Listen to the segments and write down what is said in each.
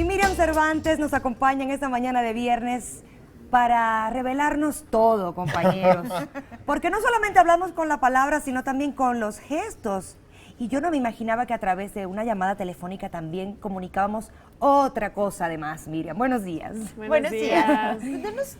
Y Miriam Cervantes nos acompaña en esta mañana de viernes para revelarnos todo, compañeros. Porque no solamente hablamos con la palabra, sino también con los gestos. Y yo no me imaginaba que a través de una llamada telefónica también comunicábamos otra cosa además, Miriam. Buenos días. Buenos días.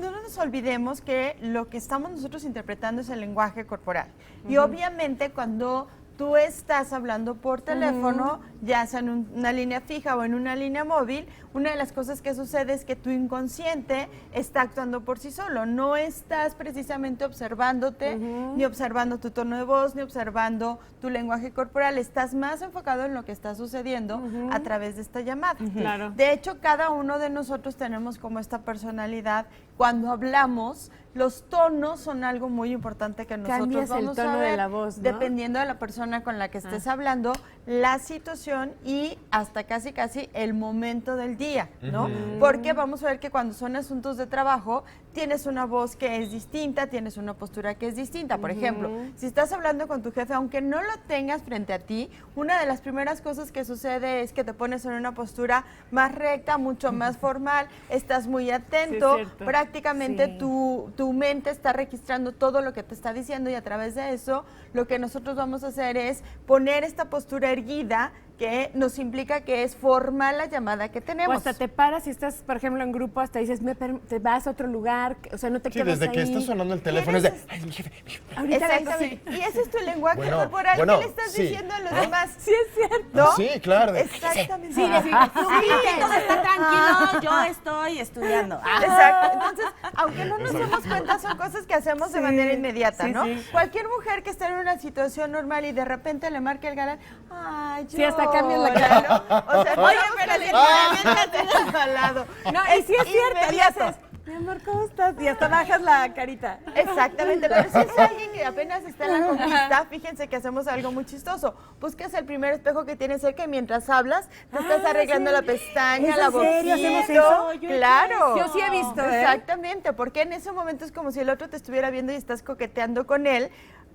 No nos olvidemos que lo que estamos nosotros interpretando es el lenguaje corporal. Y obviamente cuando tú estás hablando por teléfono, ya sea en una línea fija o en una línea móvil, una de las cosas que sucede es que tu inconsciente está actuando por sí solo. No estás precisamente observándote, ni observando tu tono de voz, ni observando tu lenguaje corporal. Estás más enfocado en lo que está sucediendo a través de esta llamada. Claro. De hecho, cada uno de nosotros tenemos como esta personalidad. Cuando hablamos, los tonos son algo muy importante que nosotros Cambias vamos el tono a ver, de la voz, ¿no? dependiendo de la persona con la que estés hablando, la situación y hasta casi el momento del día, ¿no? Porque vamos a ver que cuando son asuntos de trabajo, tienes una voz que es distinta, tienes una postura que es distinta. Por ejemplo, si estás hablando con tu jefe, aunque no lo tengas frente a ti, una de las primeras cosas que sucede es que te pones en una postura más recta, mucho más formal, estás muy atento, prácticamente tu mente está registrando todo lo que te está diciendo y a través de eso lo que nosotros vamos a hacer es poner esta postura erguida que nos implica que es formal la llamada que tenemos. O hasta te paras y estás, por ejemplo, en grupo, hasta dices, te vas a otro lugar, o sea, no te quedas desde ahí. que está sonando el teléfono es de, ay, mi jefe. Ahorita vengo, Exactamente. Y ese es tu lenguaje Bueno, corporal. bueno, ¿Qué le estás sí. diciendo a los demás? Sí, es cierto. ¿No? Sí, claro. Exactamente. Sí, decir, todo está tranquilo, yo estoy estudiando. Exacto. Entonces, aunque no nos demos cuenta, son cosas que hacemos de manera inmediata, ¿no? Cualquier mujer que está en una situación normal y de repente le marca el galán, ay, yo. Sí, hasta cambias la cara. ¿no? O sea, Oye, pero le al lado. No, y sí es cierto, le inmediato. haces, mi amor, ¿cómo estás? Y hasta bajas la carita. Exactamente, pero si es alguien que apenas está en la conquista, fíjense que hacemos algo muy chistoso. Buscas el primer espejo que tienes cerca y mientras hablas, te estás arreglando la pestaña, ¿Es la en serio? boquita. ¿Hacemos eso? Claro. Yo sí he visto, ¿eh? Exactamente, porque en ese momento es como si el otro te estuviera viendo y estás coqueteando con él,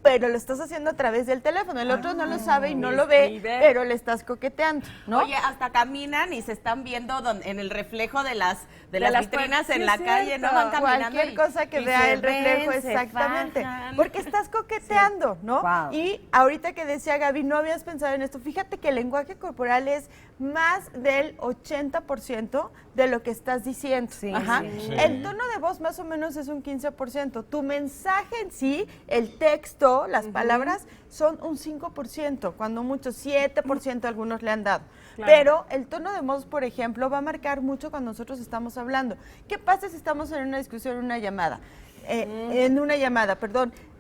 pero lo estás haciendo a través del teléfono. El otro no lo sabe y no lo ve, pero le estás coqueteando, ¿no? Oye, hasta caminan y se están viendo en el reflejo de las vitrinas en la calle, ¿no? Van caminando. Cualquier cosa que vea el reflejo, exactamente. Porque estás coqueteando, ¿no? Wow. Y ahorita que decía Gaby, no habías pensado en esto. Fíjate que el lenguaje corporal es más del 80% de lo que estás diciendo. Ajá. Sí. El tono de voz más o menos es un 15%. Tu mensaje en sí, el texto, las palabras, son un 5%, cuando mucho 7% algunos le han dado. Claro. Pero el tono de voz, por ejemplo, va a marcar mucho cuando nosotros estamos hablando. ¿Qué pasa si estamos en una discusión, en una llamada?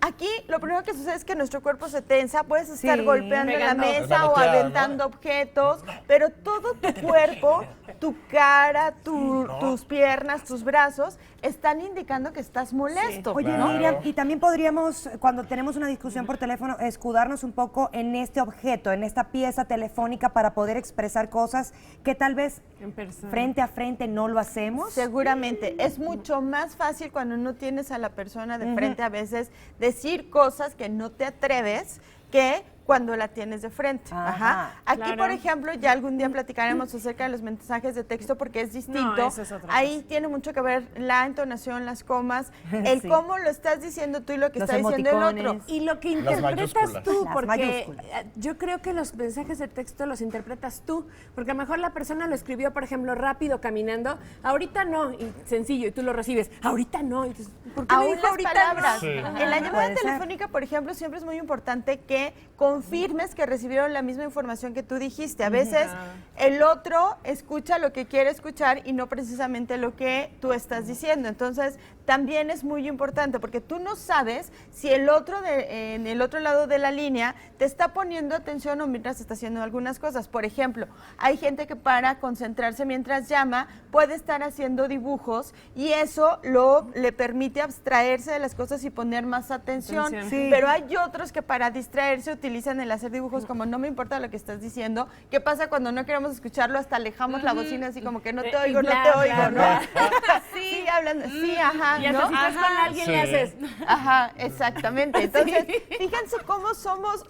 Aquí lo primero que sucede es que nuestro cuerpo se tensa, puedes estar golpeando en la mesa o aventando objetos, pero todo tu cuerpo, tu cara, tus piernas, tus brazos, están indicando que estás molesto. Oye, Claro. Miriam, y también podríamos, cuando tenemos una discusión por teléfono, escudarnos un poco en este objeto, en esta pieza telefónica para poder expresar cosas que tal vez En persona. frente a frente no lo hacemos. Seguramente. Es mucho más fácil cuando no tienes a la persona de frente a veces decir cosas que no te atreves que cuando la tienes de frente. Ajá, Aquí, claro. por ejemplo, ya algún día platicaremos acerca de los mensajes de texto porque es distinto. No, eso es otra Ahí cosa. tiene mucho que ver la entonación, las comas, el Sí. cómo lo estás diciendo tú y lo que Los está diciendo el otro. emoticones. Y lo que Las interpretas mayúsculas. tú, Las porque mayúsculas. yo creo que los mensajes de texto los interpretas tú, porque a lo mejor la persona lo escribió, por ejemplo, rápido, caminando, ahorita no, y sencillo, y tú lo recibes, ahorita no, y dices, ¿por qué me Aún dijo las ahorita palabras. no? Sí. En la llamada Puede ser. telefónica, por ejemplo, siempre es muy importante que confirmes que recibieron la misma información que tú dijiste. A veces el otro escucha lo que quiere escuchar y no precisamente lo que tú estás diciendo. Entonces, también es muy importante porque tú no sabes si el otro en el otro lado de la línea te está poniendo atención o mientras está haciendo algunas cosas. Por ejemplo, hay gente que para concentrarse mientras llama puede estar haciendo dibujos y eso le permite abstraerse de las cosas y poner más atención. Sí. Pero hay otros que para distraerse utilizan el hacer dibujos como no me importa lo que estás diciendo. ¿Qué pasa cuando no queremos escucharlo? Hasta alejamos la bocina así como que no te oigo, no te oigo, ¿no? Sí, hablando, sí, ajá, Y hasta ¿no? si estás con alguien le haces. Ajá, exactamente. Entonces, fíjense cómo somos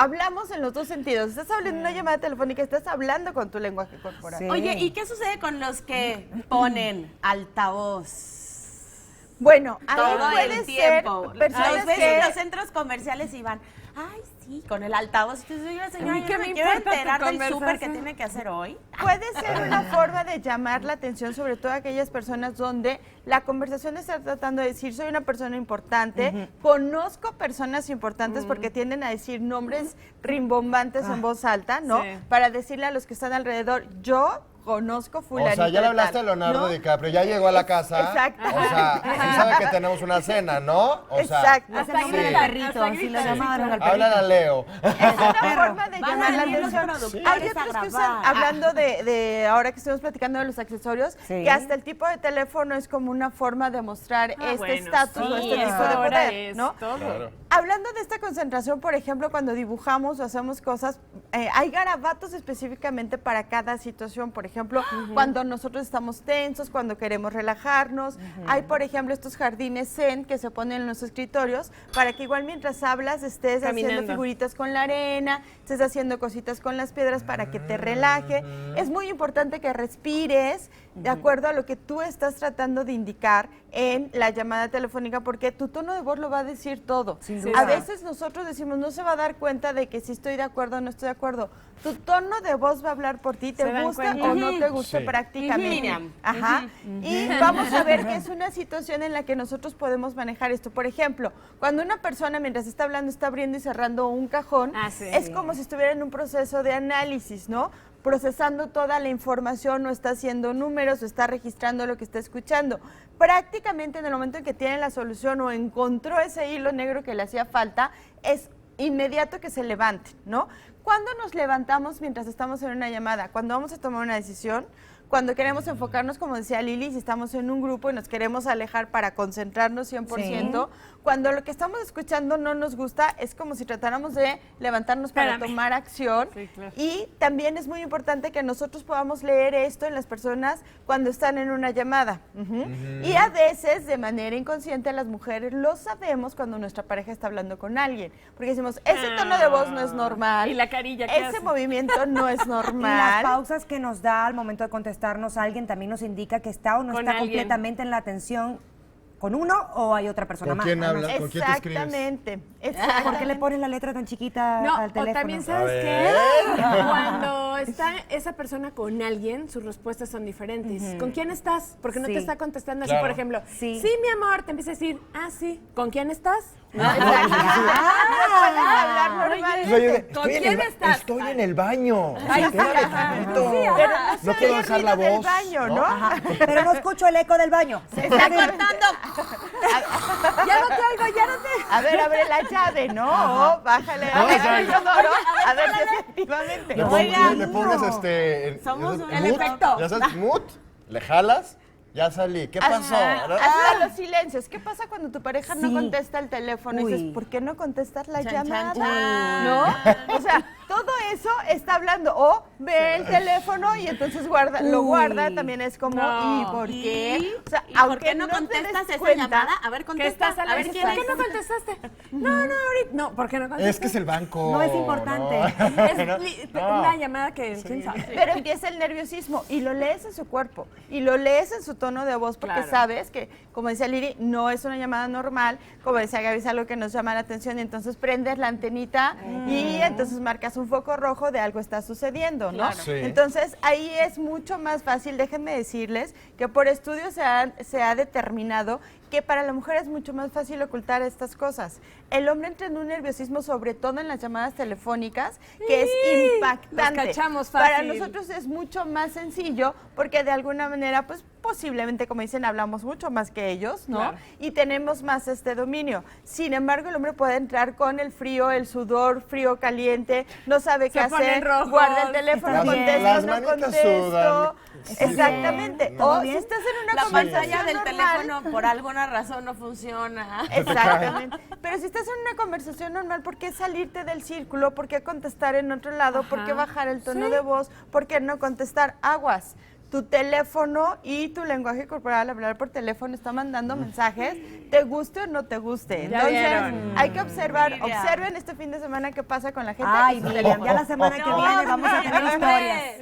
hablamos en los dos sentidos. Estás hablando en una llamada telefónica, estás hablando con tu lenguaje corporal. Sí. Oye, ¿y qué sucede con los que ponen altavoz? Bueno, ahí Todo puede el ser tiempo. personas Los ves que- en los centros comerciales y van, ay, sí, con el altavoz. Entonces, oiga, señora, ¿A mí yo qué no me me quiero importa tu enterar del súper que conversación? tiene que hacer hoy. Puede ser una forma de llamar la atención, sobre todo aquellas personas donde la conversación está tratando de decir, soy una persona importante, conozco personas importantes porque tienden a decir nombres rimbombantes en voz alta, ¿no? Sí. Para decirle a los que están alrededor, yo conozco fulanito O sea, ya le de hablaste tal, a Leonardo ¿no? DiCaprio, ya llegó a la casa. Exacto. O sea, sí sabe que tenemos una cena, ¿no? O sea, Exacto. Es el Hasta nombre del grita, perrito, hasta si lo grita, llamaron al háblale a perrito. Leo. Es una Perro. forma de Van a llamar la venir los atención. productores Hay a otros que grabar. usan, hablando de ahora que estuvimos platicando de los accesorios, Sí. que hasta el tipo de teléfono es como una forma de mostrar este bueno, estatus o sí, este tipo eso de ahora poder, es ¿no? todo. Claro. Hablando de esta concentración, por ejemplo, cuando dibujamos o hacemos cosas, hay garabatos específicamente para cada situación. Por ejemplo, cuando nosotros estamos tensos, cuando queremos relajarnos. Hay, por ejemplo, estos jardines zen que se ponen en los escritorios para que igual mientras hablas estés haciendo Caminando. figuritas con la arena, estés haciendo cositas con las piedras para que te relaje. Es muy importante que respires de acuerdo a lo que tú estás tratando de indicar en la llamada telefónica, porque tu tono de voz lo va a decir todo. Sin duda. A veces nosotros decimos, no se va a dar cuenta de que si estoy de acuerdo o no estoy de acuerdo. Tu tono de voz va a hablar por ti, te Se dan gusta cuenta. o no te gusta Sí. prácticamente. Ujú. Ajá. Y vamos a ver que es una situación en la que nosotros podemos manejar esto. Por ejemplo, cuando una persona mientras está hablando está abriendo y cerrando un cajón, Ah, sí. es como si estuviera en un proceso de análisis, ¿no? Procesando toda la información, o está haciendo números, o está registrando lo que está escuchando. Prácticamente en el momento en que tiene la solución o encontró ese hilo negro que le hacía falta, es inmediato que se levante, ¿no? ¿Cuándo nos levantamos mientras estamos en una llamada? Cuando vamos a tomar una decisión, cuando queremos enfocarnos, como decía Lili, si estamos en un grupo y nos queremos alejar para concentrarnos 100%, cuando lo que estamos escuchando no nos gusta, es como si tratáramos de levantarnos para Espérame. tomar acción. Sí, claro. Y también es muy importante que nosotros podamos leer esto en las personas cuando están en una llamada. Y a veces, de manera inconsciente, las mujeres lo sabemos cuando nuestra pareja está hablando con alguien. Porque decimos, ese tono de voz no es normal. Y la carilla, ¿qué Ese hace? movimiento no es Y las normal. pausas que nos da al momento de contestarnos alguien también nos indica que está o no Con está alguien. completamente en la atención con uno o hay otra persona ¿Con más. quién Ah, no. hablas? ¿Con quién te escribes? Exactamente. ¿Por qué le Exactamente. pones la letra tan chiquita No, al o teléfono? también A sabes ver. que cuando está esa persona con alguien, sus respuestas son diferentes. ¿Con quién estás? Porque no Sí. te está contestando así, Claro. por ejemplo. Sí. Sí, mi amor, te empieza a decir, ah, sí. ¿Con quién estás? Puedes hablar O sea, yo normalmente. de, ¿Con estoy en quién el ba- estás? Estoy en el baño. Ay, Espérate sí, tantito. Pero no No se puedo oye alzar el la ruido del voz, baño, ¿no? ¿no? Ajá, pero no escucho el eco del baño. Se está cortando. Ya no te oigo, ya no te... A ver, abre la llave, ¿no? O bájale No, o sea, al sonoro, a ver si efectivamente. Le, Oiga, le pones Somos un el efecto. Ya sabes, mute, le jalas, ya salí. ¿Qué pasó? Hazle los silencios. ¿Qué pasa cuando tu pareja no Sí. contesta el teléfono? Y Uy. dices, ¿por qué no contestas la Chan, llamada? chan, chan. ¿No? O sea, todo eso está hablando. O ve el teléfono y entonces lo Uy. guarda. También es como, No. ¿y por qué? O sea, ¿Y por aunque qué no te des contestas esa cuenta, llamada? A ver, ¿Qué contesta. estás a A ver quién ¿Por qué es. no contestaste? No, ahorita. No, ¿por qué no contestaste? Es que es el banco. No es importante. ¿no? Es una llamada que, ¿quién sabe? Pero empieza el nerviosismo y lo lees en su cuerpo y lo lees en su tono de voz porque Claro. sabes que, como decía Liri, no es una llamada normal, como decía Gaby, es algo que nos llama la atención y entonces prendes la antenita y entonces marcas un foco rojo de algo está sucediendo, ¿no? Claro. Sí. Entonces ahí es mucho más fácil, déjenme decirles que por estudios se ha determinado que para la mujer es mucho más fácil ocultar estas cosas. El hombre entra en un nerviosismo, sobre todo en las llamadas telefónicas, que es impactante. Los cachamos Para fácil. nosotros es mucho más sencillo porque de alguna manera, pues posiblemente, como dicen, hablamos mucho más que ellos, ¿no? Claro. Y tenemos más este dominio. Sin embargo, el hombre puede entrar con el frío, el sudor, frío, caliente, no sabe qué Se ponen hacer, rojos, guarda el teléfono, están bien. contesto, Las no manitas contesto. sudan. Exactamente. ¿Todo O bien? si estás en una La conversación pantalla del normal, teléfono por alguna razón no funciona. Exactamente. Pero si estás en una conversación normal, ¿por qué salirte del círculo? ¿Por qué contestar en otro lado? ¿Por qué bajar el tono de voz? ¿Por qué no contestar? Aguas. tu teléfono y tu lenguaje corporal, hablar por teléfono, está mandando mensajes, te guste o no te guste. Ya Entonces, vieron. hay que observar, observen este fin de semana qué pasa con la gente. Ay, y sus Miriam, teléfonos. ya la semana que viene vamos a tener historias.